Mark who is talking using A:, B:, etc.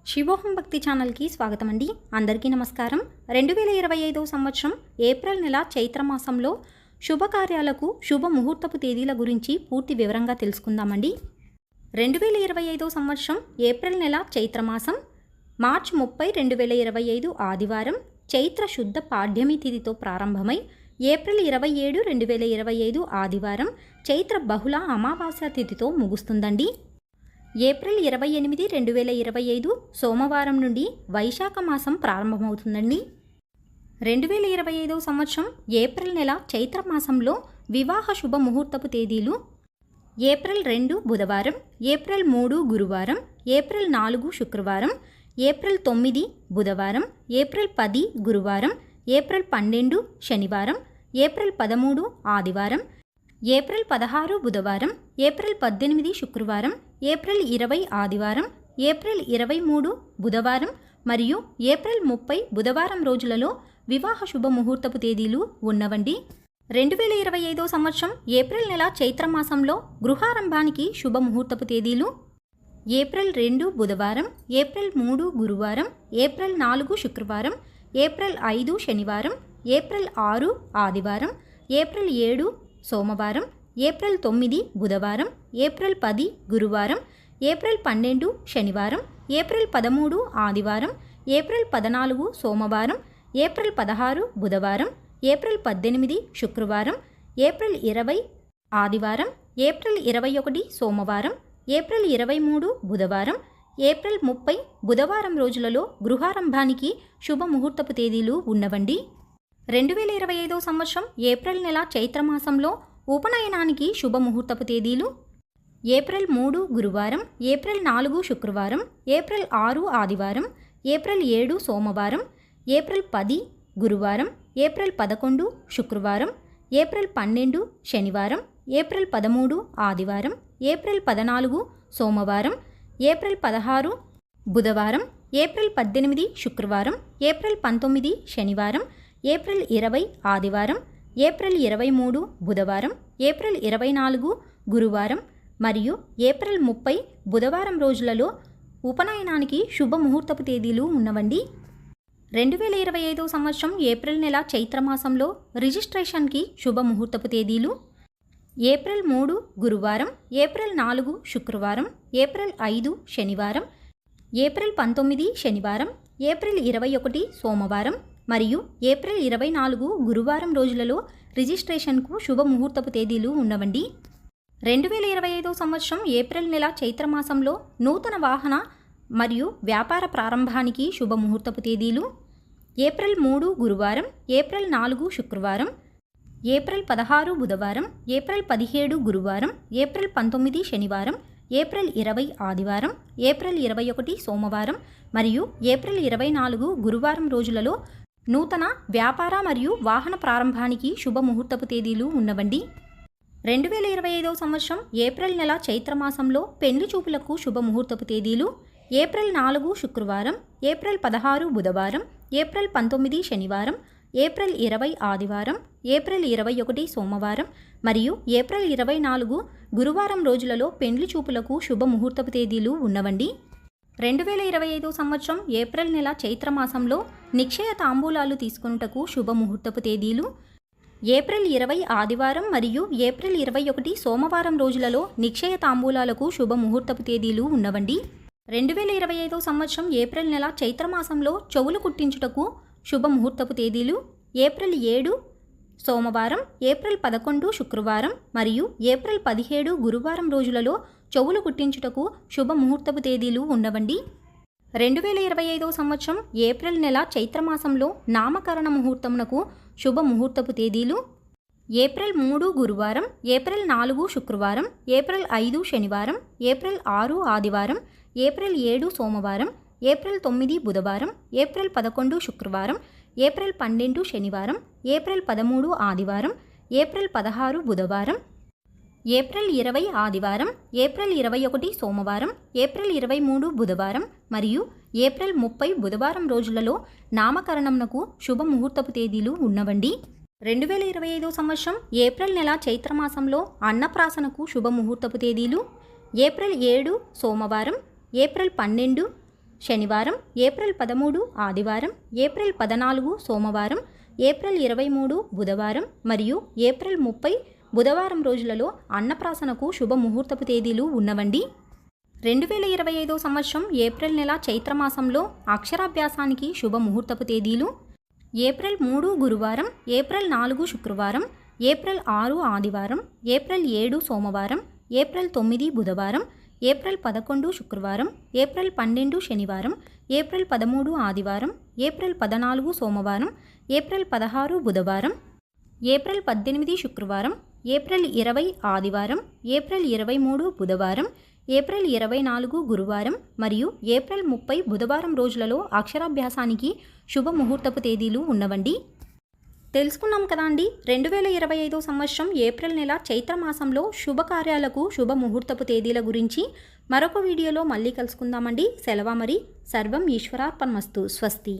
A: శివోహం భక్తి ఛానల్కి స్వాగతం అండి. అందరికీ నమస్కారం. 2025 సంవత్సరం ఏప్రిల్ నెల చైత్రమాసంలో శుభకార్యాలకు శుభ ముహూర్తపు తేదీల గురించి పూర్తి వివరంగా తెలుసుకుందామండి. 2025 సంవత్సరం ఏప్రిల్ నెల చైత్రమాసం మార్చి 30, 2025 ఆదివారం చైత్ర శుద్ధ పాడ్యమి తిథితో ప్రారంభమై ఏప్రిల్ 27, 2025 ఆదివారం చైత్ర బహుళ అమావాస్య తిథితో ముగుస్తుందండి. ఏప్రిల్ 28, 2025 సోమవారం నుండి వైశాఖ మాసం ప్రారంభమవుతుందండి. 2025 సంవత్సరం ఏప్రిల్ నెల చైత్రమాసంలో వివాహ శుభ ముహూర్తపు తేదీలు: ఏప్రిల్ 2 బుధవారం, ఏప్రిల్ 3 గురువారం, ఏప్రిల్ 4 శుక్రవారం, ఏప్రిల్ 9 బుధవారం, ఏప్రిల్ 10 గురువారం, ఏప్రిల్ 12 శనివారం, ఏప్రిల్ 13 ఆదివారం, ఏప్రిల్ 16 బుధవారం, ఏప్రిల్ 18 శుక్రవారం, ఏప్రిల్ 20 ఆదివారం, ఏప్రిల్ 23 బుధవారం మరియు ఏప్రిల్ 30 బుధవారం రోజులలో వివాహ శుభ ముహూర్తపు తేదీలు ఉన్నవండి. 2025 సంవత్సరం ఏప్రిల్ నెల చైత్రమాసంలో గృహారంభానికి శుభ ముహూర్తపు తేదీలు: ఏప్రిల్ 2 బుధవారం, ఏప్రిల్ 3 గురువారం, ఏప్రిల్ 4 శుక్రవారం, ఏప్రిల్ 5 శనివారం, ఏప్రిల్ 6 ఆదివారం, ఏప్రిల్ 7 సోమవారం, ఏప్రిల్ 9 బుధవారం, ఏప్రిల్ 10 గురువారం, ఏప్రిల్ 12 శనివారం, ఏప్రిల్ 13 ఆదివారం, ఏప్రిల్ 14 సోమవారం, ఏప్రిల్ 16 బుధవారం, ఏప్రిల్ 18 శుక్రవారం, ఏప్రిల్ 20 ఆదివారం, ఏప్రిల్ 21 సోమవారం, ఏప్రిల్ 23 బుధవారం, ఏప్రిల్ 30 బుధవారం రోజులలో గృహారంభానికి శుభ ముహూర్తపు తేదీలు ఉన్నవండి. 2025 సంవత్సరం ఏప్రిల్ నెల చైత్రమాసంలో ఉపనయనానికి శుభ ముహూర్తపు తేదీలు: ఏప్రిల్ 3 గురువారం, ఏప్రిల్ 4 శుక్రవారం, ఏప్రిల్ 6 ఆదివారం, ఏప్రిల్ 7 సోమవారం, ఏప్రిల్ 10 గురువారం, ఏప్రిల్ 11 శుక్రవారం, ఏప్రిల్ 12 శనివారం, ఏప్రిల్ 13 ఆదివారం, ఏప్రిల్ 14 సోమవారం, ఏప్రిల్ 16 బుధవారం, ఏప్రిల్ 18 శుక్రవారం, ఏప్రిల్ 19 శనివారం, ఏప్రిల్ 20 ఆదివారం, ఏప్రిల్ 23 బుధవారం, ఏప్రిల్ 24 గురువారం మరియు ఏప్రిల్ 30 బుధవారం రోజులలో ఉపనయనానికి శుభ ముహూర్తపు తేదీలు ఉన్నవండి. 2025 సంవత్సరం ఏప్రిల్ నెల చైత్రమాసంలో రిజిస్ట్రేషన్కి శుభ ముహూర్తపు తేదీలు: ఏప్రిల్ 3 గురువారం, ఏప్రిల్ 4 శుక్రవారం, ఏప్రిల్ 5 శనివారం, ఏప్రిల్ 19 శనివారం, ఏప్రిల్ 21 సోమవారం మరియు ఏప్రిల్ 24 గురువారం రోజులలో రిజిస్ట్రేషన్కు శుభ ముహూర్తపు తేదీలు ఉన్నవండి. 2025 సంవత్సరం ఏప్రిల్ నెల చైత్రమాసంలో నూతన వాహన మరియు వ్యాపార ప్రారంభానికి శుభ ముహూర్తపు తేదీలు: ఏప్రిల్ 3 గురువారం, ఏప్రిల్ 4 శుక్రవారం, ఏప్రిల్ 16 బుధవారం, ఏప్రిల్ 17 గురువారం, ఏప్రిల్ 19 శనివారం, ఏప్రిల్ 20 ఆదివారం, ఏప్రిల్ 21 సోమవారం మరియు ఏప్రిల్ 24 గురువారం రోజులలో నూతన వ్యాపార మరియు వాహన ప్రారంభానికి శుభ ముహూర్తపు తేదీలు ఉన్నవండి. 2025 సంవత్సరం ఏప్రిల్ నెల చైత్రమాసంలో పెళ్లి చూపులకు శుభ ముహూర్తపు తేదీలు: ఏప్రిల్ 4 శుక్రవారం, ఏప్రిల్ 16 బుధవారం, ఏప్రిల్ 19 శనివారం, ఏప్రిల్ 20 ఆదివారం, ఏప్రిల్ 21 సోమవారం మరియు ఏప్రిల్ 24 గురువారం రోజులలో పెళ్లి చూపులకు శుభ ముహూర్తపు తేదీలు ఉన్నవండి. 2025 సంవత్సరం ఏప్రిల్ నెల చైత్రమాసంలో నిక్షయ తాంబూలాలు తీసుకొనుటకు శుభ ముహూర్తపు తేదీలు: ఏప్రిల్ 20 ఆదివారం మరియు ఏప్రిల్ 21 సోమవారం రోజులలో నిక్షయ తాంబూలాలకు శుభ ముహూర్తపు తేదీలు ఉన్నవండి. 2025 సంవత్సరం ఏప్రిల్ నెల చైత్రమాసంలో చెవులు కుట్టించుటకు శుభ ముహూర్తపు తేదీలు: ఏప్రిల్ 7 సోమవారం, ఏప్రిల్ 11 శుక్రవారం మరియు ఏప్రిల్ 17 గురువారం రోజులలో చెవులు కుట్టించుటకు శుభ ముహూర్తపు తేదీలు ఉన్నవండి. 2025 సంవత్సరం ఏప్రిల్ నెల చైత్రమాసంలో నామకరణ ముహూర్తమునకు శుభ ముహూర్తపు తేదీలు: ఏప్రిల్ 3 గురువారం, ఏప్రిల్ 4 శుక్రవారం, ఏప్రిల్ 5 శనివారం, ఏప్రిల్ 6 ఆదివారం, ఏప్రిల్ 7 సోమవారం, ఏప్రిల్ 9 బుధవారం, ఏప్రిల్ 11 శుక్రవారం, ఏప్రిల్ 12 శనివారం, ఏప్రిల్ 13 ఆదివారం, ఏప్రిల్ 16 బుధవారం, ఏప్రిల్ 20 ఆదివారం, ఏప్రిల్ 21 సోమవారం, ఏప్రిల్ 23 బుధవారం మరియు ఏప్రిల్ 30 బుధవారం రోజులలో నామకరణంనకు శుభ ముహూర్తపు తేదీలు ఉన్నవండి. 2025 సంవత్సరం ఏప్రిల్ నెల చైత్రమాసంలో అన్నప్రాసనకు శుభ ముహూర్తపు తేదీలు: ఏప్రిల్ 7 సోమవారం, ఏప్రిల్ 12 శనివారం, ఏప్రిల్ 13 ఆదివారం, ఏప్రిల్ 14 సోమవారం, ఏప్రిల్ 23 బుధవారం మరియు ఏప్రిల్ 30 బుధవారం రోజులలో అన్నప్రాసనకు శుభముహూర్తపు తేదీలు ఉన్నవండి. 2025 సంవత్సరం ఏప్రిల్ నెల చైత్రమాసంలో అక్షరాభ్యాసానికి శుభముహూర్తపు తేదీలు: ఏప్రిల్ 3 గురువారం, ఏప్రిల్ 4 శుక్రవారం, ఏప్రిల్ 6 ఆదివారం, ఏప్రిల్ 7 సోమవారం, ఏప్రిల్ 9 బుధవారం, ఏప్రిల్ 11 శుక్రవారం, ఏప్రిల్ 12 శనివారం, ఏప్రిల్ 13 ఆదివారం, ఏప్రిల్ 14 సోమవారం, ఏప్రిల్ 16 బుధవారం, ఏప్రిల్ 18 శుక్రవారం, ఏప్రిల్ 20 ఆదివారం, ఏప్రిల్ 23 బుధవారం, ఏప్రిల్ 24 గురువారం మరియు ఏప్రిల్ 30 బుధవారం రోజులలో అక్షరాభ్యాసానికి శుభముహూర్తపు తేదీలు ఉన్నవండి. తెలుసుకున్నాం కదా అండి. 2025 సంవత్సరం ఏప్రిల్ నెల చైత్రమాసంలో శుభకార్యాలకు శుభముహూర్తపు తేదీల గురించి మరొక వీడియోలో మళ్ళీ కలుసుకుందామండి. సెలవు మరి. సర్వం ఈశ్వరార్పణమస్తు. స్వస్తి.